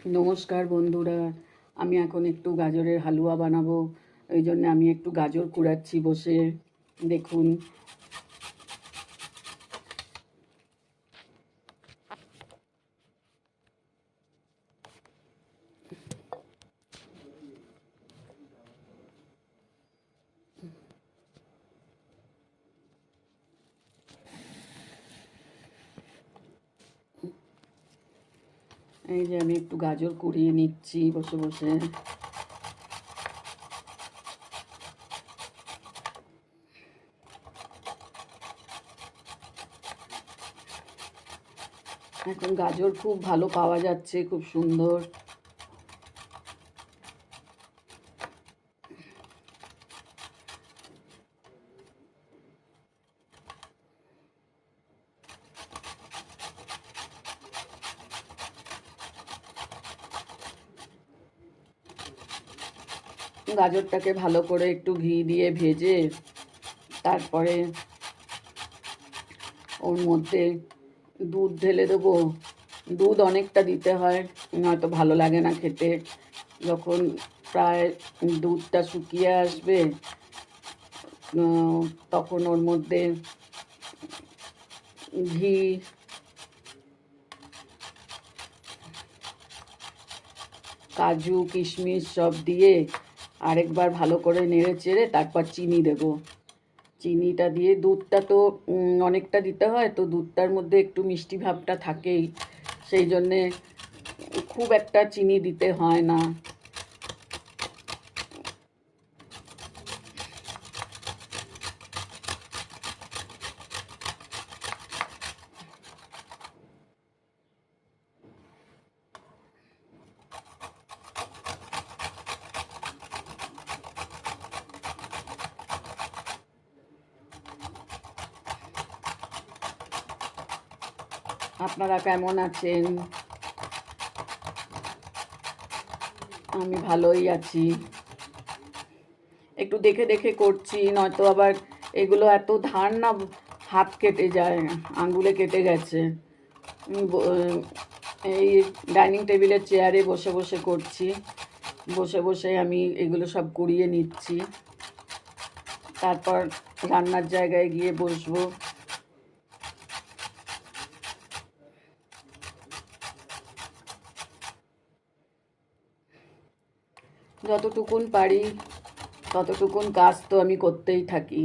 নমস্কার বন্ধুরা, আমি এখন একটু গাজরের হালুয়া বানাবো। ওই জন্য আমি একটু গাজর কুড়াচ্ছি বসে। দেখুন, এই যে আমি একটু গাজর কুড়িয়ে নিচ্ছি বসে বসে। এখন গাজর খুব ভালো পাওয়া যাচ্ছে, খুব সুন্দর। গাজরটাকে ভালো করে একটু ঘি দিয়ে ভেজে তারপরে ওর মধ্যে দুধ ঢেলে দেবো। দুধ অনেকটা দিতে হয়, নয়তো ভালো লাগে না খেতে। যখন প্রায় দুধটা শুকিয়ে আসবে তখন ওর মধ্যে ঘি, কাজু কিশমিশ সব দিয়ে আরেকবার ভালো করে নেড়ে চেড়ে তারপর চিনি দেব। চিনিটা দিয়ে দুধটা তো অনেকটা দিতে হয়, তো দুধটার মধ্যে একটু মিষ্টি ভাবটা থাকেই, সেই জন্যে খুব একটা চিনি দিতে হয় না। আপনারা কেমন আছেন? আমি ভালোই আছি। একটু দেখে দেখে করছি, নয়তো আবার এগুলো এত ধার না, হাত কেটে যায়, আঙ্গুলে কেটে গেছে। এই ডাইনিং টেবিলের চেয়ারে বসে বসে করছি, বসে বসে আমি এগুলো সব কুড়িয়ে নিচ্ছি। তারপর রান্নার জায়গায় গিয়ে বসবো। যতটুকুন পারি ততটুকুন কাজ তো আমি করতেই থাকি।